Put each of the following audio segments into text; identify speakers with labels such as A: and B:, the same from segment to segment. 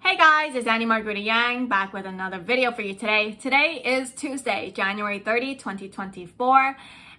A: Hey guys, it's Annie Margarita Yang back with another video for you today. Today is Tuesday, January 30, 2024.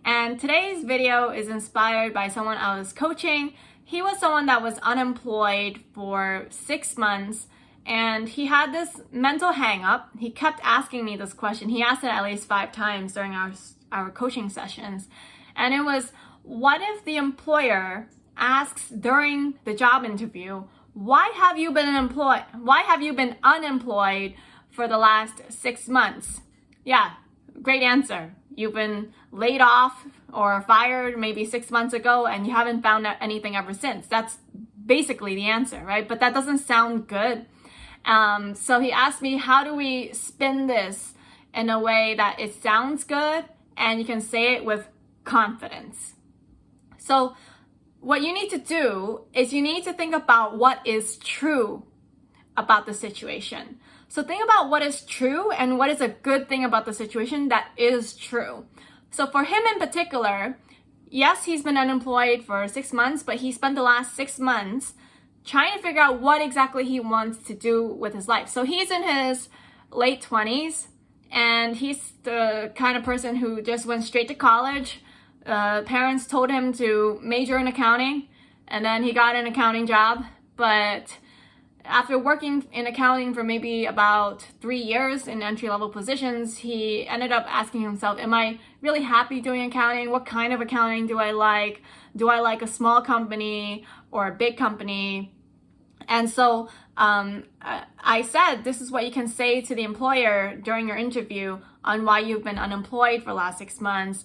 A: And today's video is inspired by someone I was coaching. He was someone that was unemployed for 6 months and he had this mental hang up. He kept asking me this question. He asked it at least 5 times during our coaching sessions. And it was, what if the employer asks during the job interview, why have you been unemployed? Why have you been unemployed for the last 6 months? Yeah, great answer. You've been laid off or fired maybe 6 months ago and you haven't found out anything ever since. That's basically the answer, right? But that doesn't sound good. So he asked me, how do we spin this in a way that it sounds good and you can say it with confidence? So what you need to do is you need to think about what is true about the situation. So think about what is true and what is a good thing about the situation that is true. So for him in particular, yes, he's been unemployed for 6 months, but he spent the last 6 months trying to figure out what exactly he wants to do with his life. So he's in his late 20s and he's the kind of person who just went straight to college. Parents told him to major in accounting and then he got an accounting job. But after working in accounting for maybe about 3 years in entry-level positions, he ended up asking himself, am I really happy doing accounting? What kind of accounting do I like? Do I like a small company or a big company? And so I said, this is what you can say to the employer during your interview on why you've been unemployed for the last 6 months.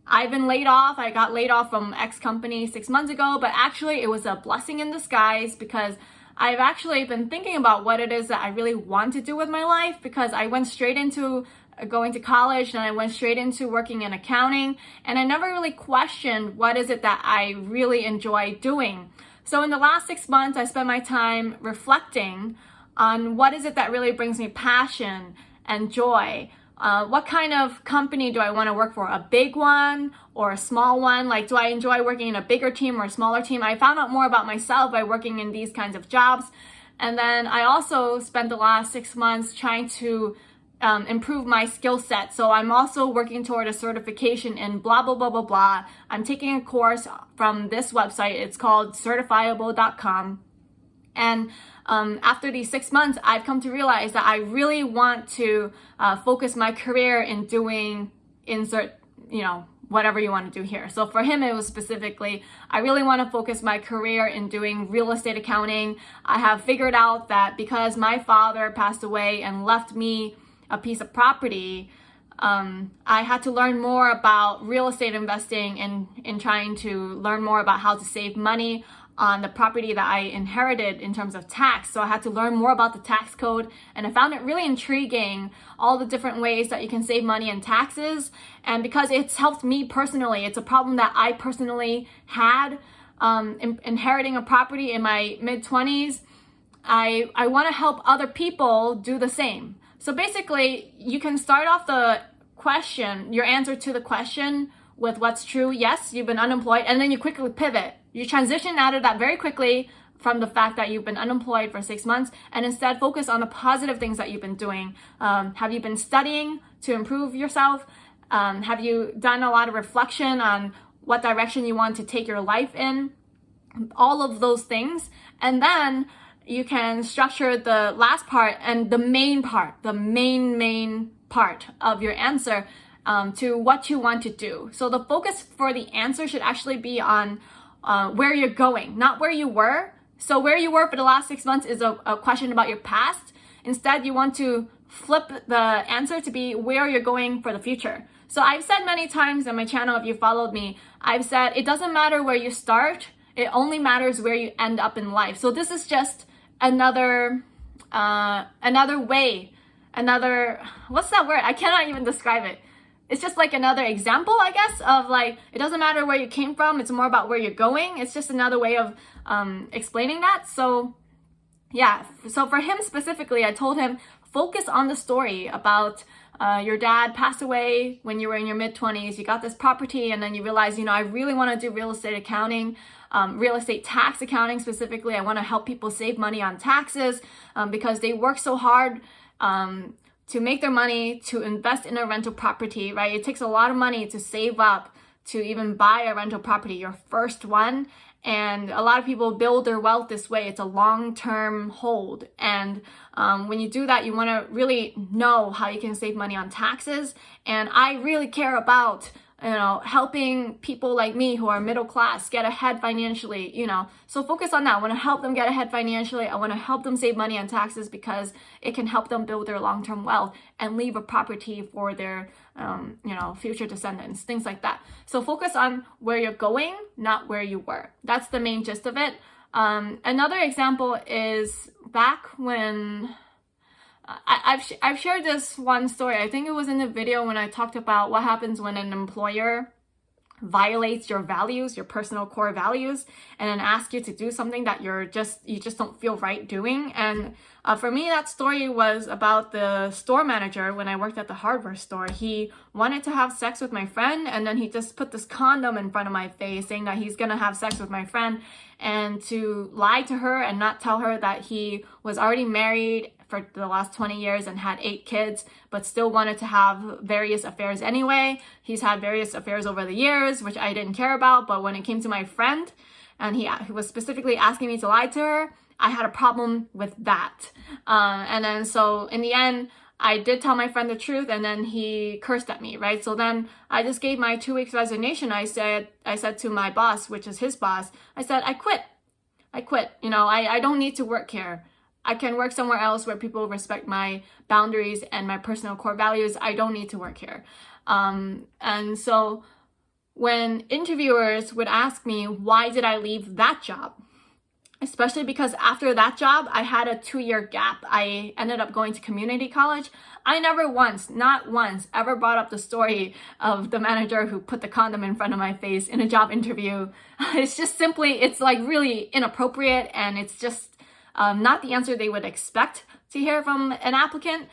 A: I've been laid off. I got laid off from X company 6 months ago, but actually it was a blessing in disguise because I've actually been thinking about what it is that I really want to do with my life, because I went straight into going to college and I went straight into working in accounting and I never really questioned what is it that I really enjoy doing. So in the last 6 months, I spent my time reflecting on what is it that really brings me passion and joy. What kind of company do I want to work for? A big one or a small one? Like, do I enjoy working in a bigger team or a smaller team? I found out more about myself by working in these kinds of jobs. And then I also spent the last 6 months trying to improve my skill set. So I'm also working toward a certification in blah, blah, blah, blah, blah. I'm taking a course from this website. It's called certifiable.com. And after these 6 months, I've come to realize that I really want to focus my career in doing whatever you want to do here. So for him, it was specifically, I really want to focus my career in doing real estate accounting. I have figured out that because my father passed away and left me a piece of property, I had to learn more about real estate investing and in trying to learn more about how to save money on the property that I inherited in terms of tax. So I had to learn more about the tax code and I found it really intriguing, all the different ways that you can save money in taxes. And because it's helped me personally, it's a problem that I personally had inheriting a property in my mid-20s. I want to help other people do the same. So basically, you can start off the question, your answer to the question with what's true. Yes, you've been unemployed, and then you quickly pivot. You transition out of that very quickly from the fact that you've been unemployed for 6 months and instead focus on the positive things that you've been doing. Have you been studying to improve yourself? Have you done a lot of reflection on what direction you want to take your life in? All of those things. And then you can structure the last part and the main part, the main part of your answer to what you want to do. So the focus for the answer should actually be on where you're going, not where you were. So where you were for the last 6 months is a question about your past. Instead, you want to flip the answer to be where you're going for the future. So I've said many times on my channel, if you followed me, I've said it doesn't matter where you start, it only matters where you end up in life. So this is just another way, what's that word? I cannot even describe it. It's just like another example, I guess, of like, it doesn't matter where you came from, it's more about where you're going. It's just another way of explaining that. So yeah, so for him specifically, I told him, focus on the story about your dad passed away when you were in your mid-20s, you got this property, and then you realize, I really want to do real estate accounting, real estate tax accounting specifically. I want to help people save money on taxes because they work so hard to make their money to invest in a rental property, right? It takes a lot of money to save up to even buy a rental property, your first one. And a lot of people build their wealth this way. It's a long-term hold. And when you do that, you want to really know how you can save money on taxes. And I really care about helping people like me who are middle class get ahead financially, So focus on that. I want to help them get ahead financially. I want to help them save money on taxes because it can help them build their long-term wealth and leave a property for their, future descendants, things like that. So focus on where you're going, not where you were. That's the main gist of it. Another example is back when I've shared this one story. I think it was in the video when I talked about what happens when an employer violates your values, your personal core values, and then asks you to do something that you just don't feel right doing. And for me, that story was about the store manager when I worked at the hardware store. He wanted to have sex with my friend, and then he just put this condom in front of my face saying that he's gonna have sex with my friend, and to lie to her and not tell her that he was already married for the last 20 years and had 8 kids, but still wanted to have various affairs anyway. He's had various affairs over the years, which I didn't care about, but when it came to my friend, and he was specifically asking me to lie to her, I had a problem with that. And then so in the end, I did tell my friend the truth, and then he cursed at me, right? So then I just gave my 2 weeks resignation. I said to my boss, which is his boss, I said, I quit. I don't need to work here. I can work somewhere else where people respect my boundaries and my personal core values. I don't need to work here. And so when interviewers would ask me, why did I leave that job? Especially because after that job, I had a 2-year gap. I ended up going to community college. I never once, not once, ever brought up the story of the manager who put the condom in front of my face in a job interview. It's just simply, it's like really inappropriate, and it's just not the answer they would expect to hear from an applicant.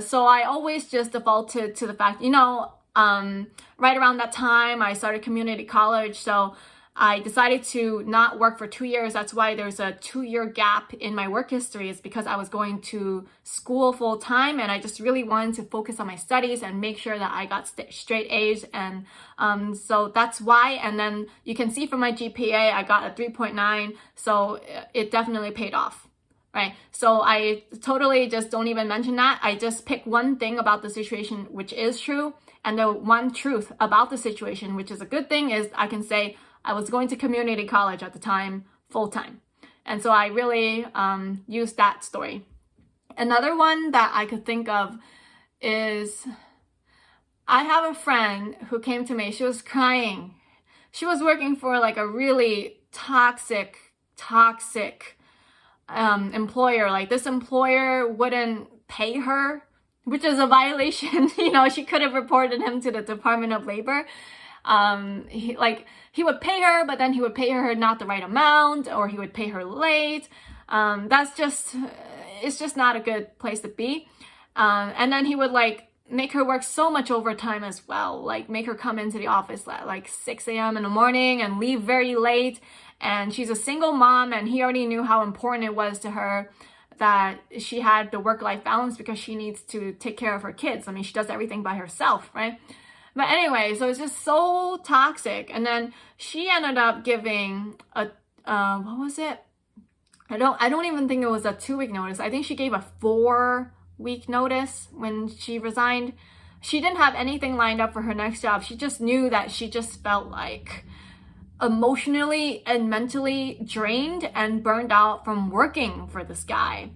A: So I always just defaulted to the fact, right around that time, I started community college. So I decided to not work for 2 years. That's why there's a 2-year gap in my work history. It's because I was going to school full time, and I just really wanted to focus on my studies and make sure that I got straight A's. And so that's why. And then you can see from my GPA, I got a 3.9. So it definitely paid off. Right. So I totally just don't even mention that. I just pick one thing about the situation, which is true. And the one truth about the situation, which is a good thing, is I can say I was going to community college at the time, full time. And so I really used that story. Another one that I could think of is I have a friend who came to me. She was crying. She was working for like a really toxic employer. Like this employer wouldn't pay her, which is a violation. She could have reported him to the Department of Labor. He would pay her, but then he would pay her not the right amount, or he would pay her late. It's just not a good place to be. And then he would make her work so much overtime as well, like make her come into the office at like 6 a.m. in the morning and leave very late. And she's a single mom, and he already knew how important it was to her that she had the work-life balance because she needs to take care of her kids. I mean, she does everything by herself, right? But anyway, so it's just so toxic. And then she ended up giving a, what was it? I don't even think it was a 2-week notice. I think she gave a 4-week notice when she resigned. She didn't have anything lined up for her next job. She just knew that she just felt like emotionally and mentally drained and burned out from working for this guy.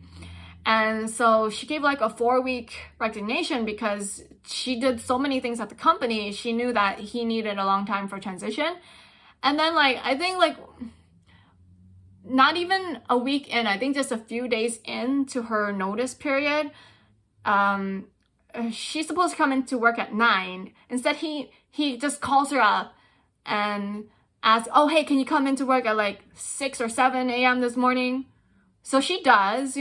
A: And so she gave like a 4-week resignation because she did so many things at the company. She knew that he needed a long time for transition. And then I think not even a week in, I think just a few days into her notice period, she's supposed to come into work at 9. Instead, he just calls her up and asks, oh, hey, can you come into work at 6 or 7 a.m. this morning? So she does,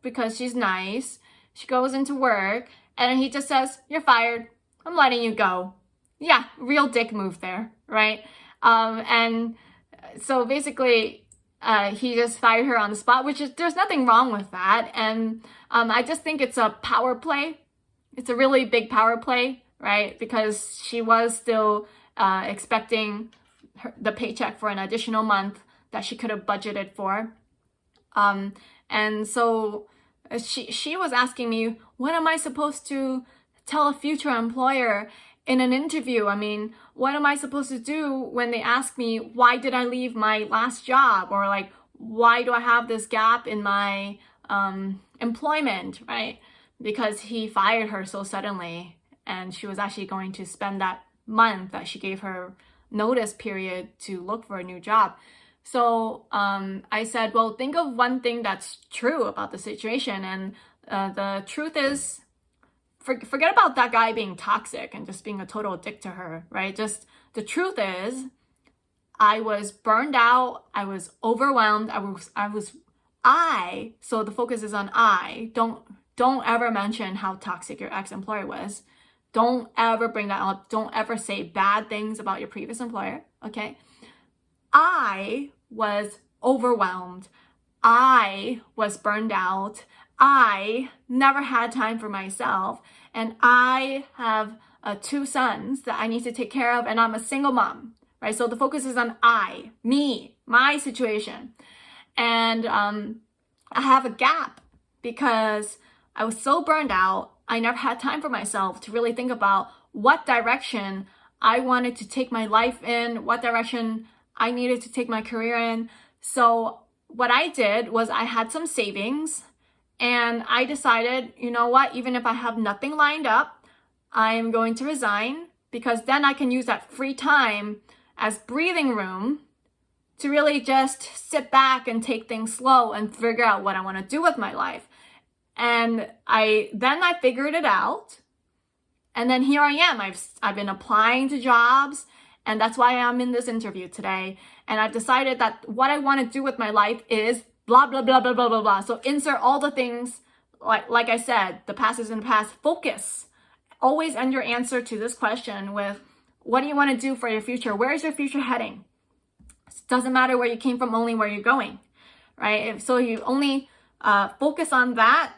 A: because she's nice. She goes into work, And he just says, "You're fired. I'm letting you go." Yeah, real dick move there, right? And so basically, he just fired her on the spot, which is, there's nothing wrong with that. And I just think it's a power play. It's a really big power play, right? Because she was still expecting the paycheck for an additional month that she could have budgeted for. And so she was asking me, what am I supposed to tell a future employer in an interview? I mean, what am I supposed to do when they ask me, why did I leave my last job? Or like, why do I have this gap in my employment, right? Because he fired her so suddenly, and she was actually going to spend that month that she gave her notice period to look for a new job. So I said, well, think of one thing that's true about the situation. And the truth is, forget about that guy being toxic and just being a total dick to her, right? Just the truth is, I was burned out. I was overwhelmed. So the focus is on I. Don't ever mention how toxic your ex-employer was. Don't ever bring that up. Don't ever say bad things about your previous employer, okay? I was overwhelmed. I was burned out. I never had time for myself. And I have 2 sons that I need to take care of, and I'm a single mom, right? So the focus is on I, me, my situation. And I have a gap because I was so burned out. I never had time for myself to really think about what direction I wanted to take my life in, what direction I needed to take my career in. So what I did was I had some savings, and I decided, you know what, even if I have nothing lined up, I am going to resign, because then I can use that free time as breathing room to really just sit back and take things slow and figure out what I want to do with my life. And I figured it out. And then here I am. I've been applying to jobs, and that's why I'm in this interview today. And I've decided that what I want to do with my life is blah, blah, blah, blah, blah, blah, blah. So insert all the things, like I said, the past is in the past. Focus. Always end your answer to this question with, what do you want to do for your future? Where is your future heading? It doesn't matter where you came from, only where you're going, right? So you only focus on that.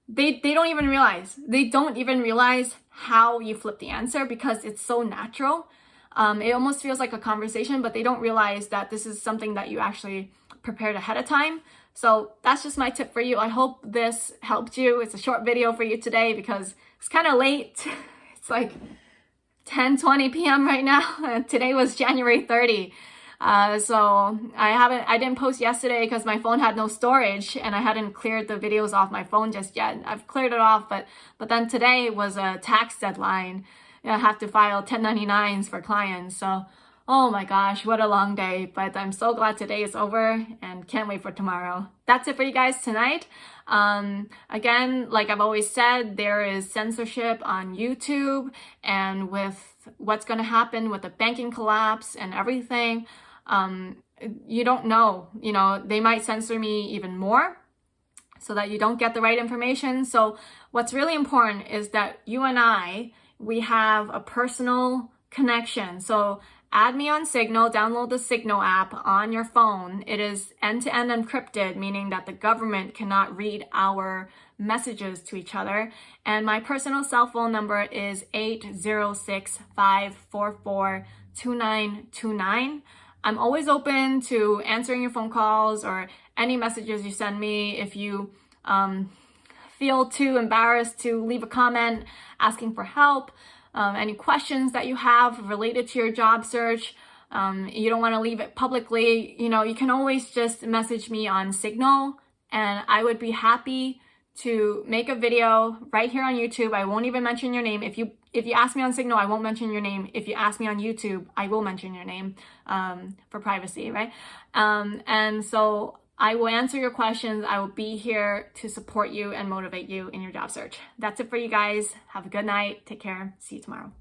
A: They don't even realize. They don't even realize how you flip the answer, because it's so natural. It almost feels like a conversation, but they don't realize that this is something that you actually prepared ahead of time. So that's just my tip for you. I hope this helped you. It's a short video for you today because it's kind of late. It's like 10:20 p.m. right now. Today was January 30. So I didn't post yesterday because my phone had no storage, and I hadn't cleared the videos off my phone just yet. I've cleared it off, but then today was a tax deadline. I have to file 1099s for clients. So, oh my gosh, what a long day. But I'm so glad today is over and can't wait for tomorrow. That's it for you guys tonight. Again, like I've always said, there is censorship on YouTube, and with what's going to happen with the banking collapse and everything, you don't know, they might censor me even more so that you don't get the right information. So what's really important is that you and we have a personal connection. So add me on Signal, download the Signal app on your phone. It is end-to-end encrypted, meaning that the government cannot read our messages to each other. And my personal cell phone number is 806-544-2929. I'm always open to answering your phone calls or any messages you send me. If you feel too embarrassed to leave a comment asking for help, any questions that you have related to your job search, you don't want to leave it publicly, you can always just message me on Signal, and I would be happy to make a video right here on YouTube. I won't even mention your name. If you ask me on Signal, I won't mention your name. If you ask me on YouTube, I will mention your name for privacy, right? And so I will answer your questions. I will be here to support you and motivate you in your job search. That's it for you guys. Have a good night. Take care. See you tomorrow.